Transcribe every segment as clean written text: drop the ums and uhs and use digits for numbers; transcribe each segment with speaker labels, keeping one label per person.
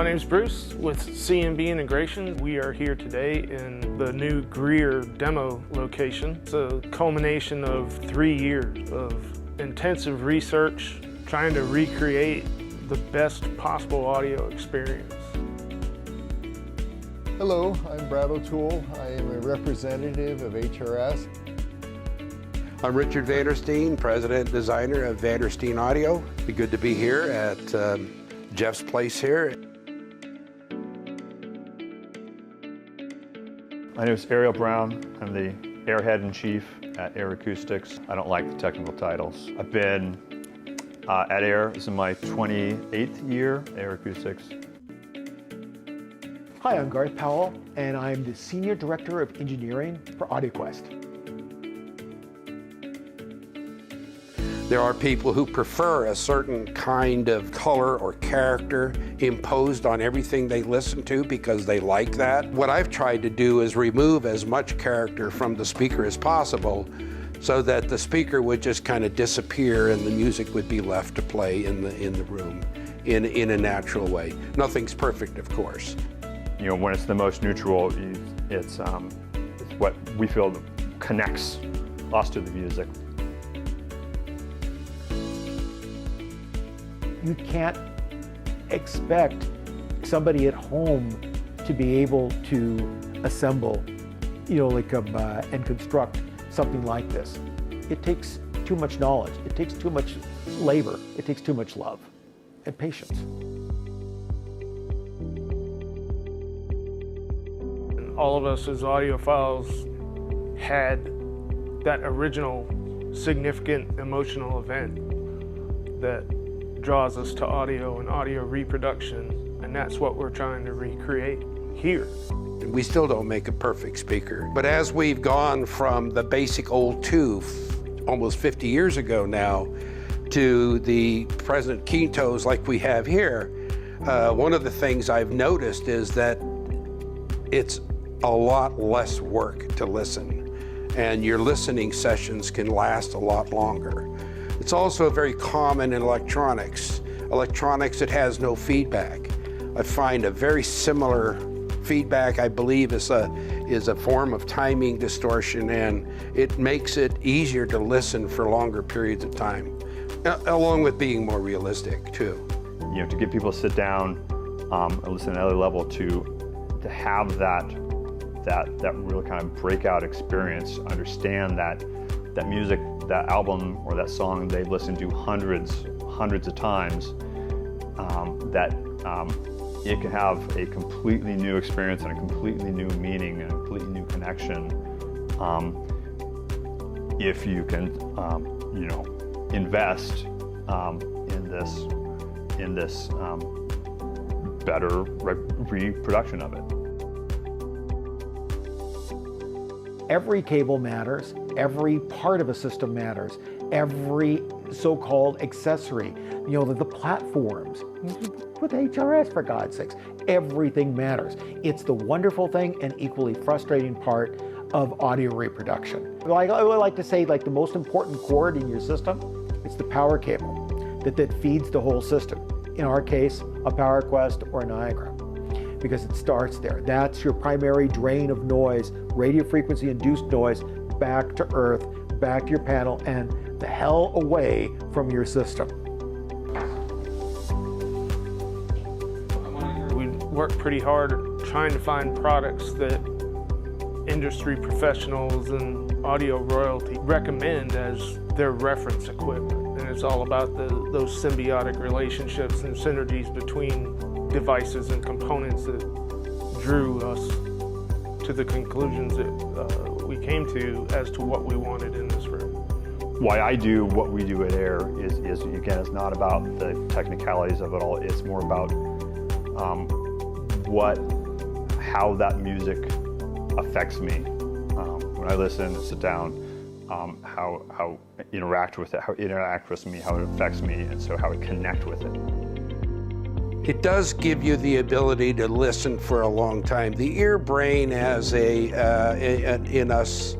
Speaker 1: name's Bruce with C&B Integration. We are here today in the new Greer demo location. It's a culmination of 3 years of intensive research, trying to recreate the best possible audio experience.
Speaker 2: Hello, I'm Brad O'Toole. I am a representative of HRS.
Speaker 3: I'm Richard Vandersteen, President and Designer of Vandersteen Audio. Be good to be here at Jeff's place here.
Speaker 4: My name is Ariel Brown. I'm the Airhead-in-Chief at Ayer Acoustics. I don't like the technical titles. I've been at Ayer, this is my 28th year at Ayer Acoustics.
Speaker 5: Hi, I'm Garth Powell, and I'm the Senior Director of Engineering for AudioQuest.
Speaker 3: There are people who prefer a certain kind of color or character imposed on everything they listen to because they like that. What I've tried to do is remove as much character from the speaker as possible so that the speaker would just kind of disappear and the music would be left to play in the room in a natural way. Nothing's perfect, of course.
Speaker 4: You know, when it's the most neutral, it's what we feel connects us to the music.
Speaker 5: You can't expect somebody at home to be able to assemble, and construct something like this. It takes too much knowledge. It takes too much labor. It takes too much love and patience.
Speaker 1: All of us as audiophiles had that original significant emotional event that draws us to audio and audio reproduction, and that's what we're trying to recreate here.
Speaker 3: We still don't make a perfect speaker, but as we've gone from the basic old tube almost 50 years ago now to the present Quintos like we have here, one of the things I've noticed is that it's a lot less work to listen, and your listening sessions can last a lot longer. It's also very common in electronics. Electronics that has no feedback. I find a very similar feedback, I believe, is a form of timing distortion, and it makes it easier to listen for longer periods of time, along with being more realistic too.
Speaker 4: You know, to get people to sit down and listen at another level, to have that real kind of breakout experience, understand that music, that album or that song they've listened to hundreds of times, it can have a completely new experience and a completely new meaning and a completely new connection if you can, invest in this better reproduction of it.
Speaker 5: Every cable matters, every part of a system matters, every so-called accessory, the platforms, with HRS for God's sakes, everything matters. It's the wonderful thing and equally frustrating part of audio reproduction. I would like to say, the most important cord in your system, it's the power cable that feeds the whole system. In our case, a PowerQuest or a Niagara, because it starts there. That's your primary drain of noise, radio frequency induced noise, back to earth, back to your panel, and the hell away from your system.
Speaker 1: We work pretty hard trying to find products that industry professionals and audio royalty recommend as their reference equipment. And it's all about those symbiotic relationships and synergies between devices and components that drew us to the conclusions that we came to as to what we wanted in this room.
Speaker 4: Why I do what we do at Ayer is again, it's not about the technicalities of it all. It's more about how that music affects me. When I listen and sit down, how it interact with it, how it interacts with me, how it affects me, and so how it connect with it.
Speaker 3: It does give you the ability to listen for a long time. The ear brain as in us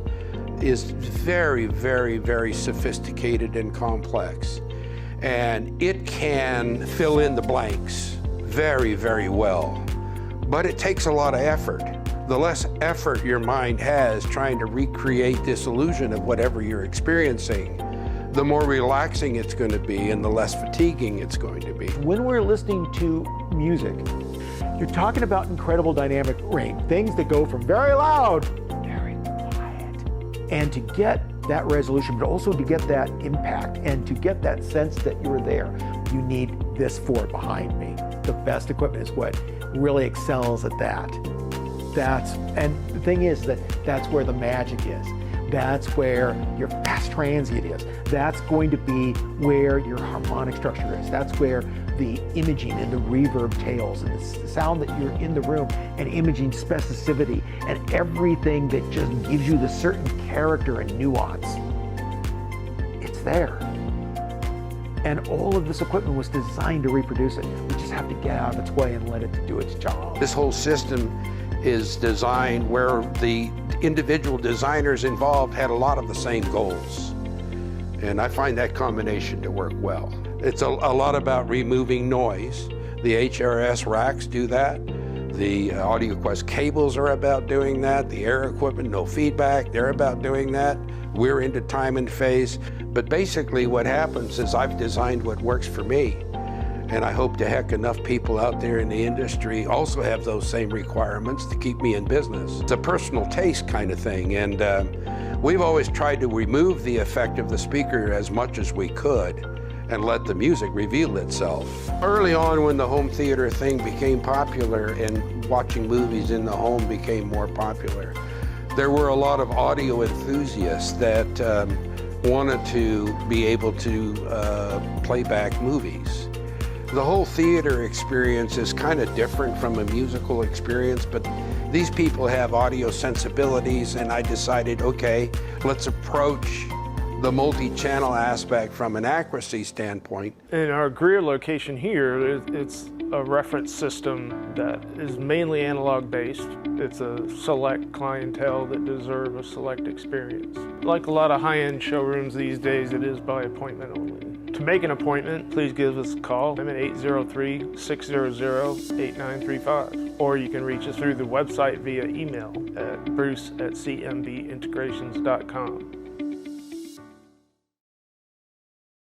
Speaker 3: is very, very, very sophisticated and complex. And it can fill in the blanks very, very well. But it takes a lot of effort. The less effort your mind has trying to recreate this illusion of whatever you're experiencing, the more relaxing it's going to be and the less fatiguing it's going to be.
Speaker 5: When we're listening to music, you're talking about incredible dynamic range, things that go from very loud, very quiet. And to get that resolution, but also to get that impact and to get that sense that you're there, you need this for it behind me. The best equipment is what really excels at that. And the thing is that's where the magic is. That's where your fast transient is. That's going to be where your harmonic structure is. That's where the imaging and the reverb tails and the sound that you're in the room and imaging specificity and everything that just gives you the certain character and nuance. It's there. And all of this equipment was designed to reproduce it. We just have to get out of its way and let it do its job.
Speaker 3: This whole system is designed where the individual designers involved had a lot of the same goals. And I find that combination to work well. It's a lot about removing noise. The HRS racks do that. The AudioQuest cables are about doing that. The Ayer equipment, no feedback, they're about doing that. We're into time and phase. But basically what happens is I've designed what works for me. And I hope to heck enough people out there in the industry also have those same requirements to keep me in business. It's a personal taste kind of thing, and we've always tried to remove the effect of the speaker as much as we could and let the music reveal itself. Early on when the home theater thing became popular and watching movies in the home became more popular, there were a lot of audio enthusiasts that wanted to be able to play back movies. The whole theater experience is kind of different from a musical experience, but these people have audio sensibilities, and I decided, okay, let's approach the multi-channel aspect from an accuracy standpoint.
Speaker 1: In our Greer location here, it's a reference system that is mainly analog based. It's a select clientele that deserve a select experience. Like a lot of high-end showrooms these days, it is by appointment only. To make an appointment, please give us a call. I'm at 803-600-8935. Or you can reach us through the website via email at bruce@cmbintegrations.com.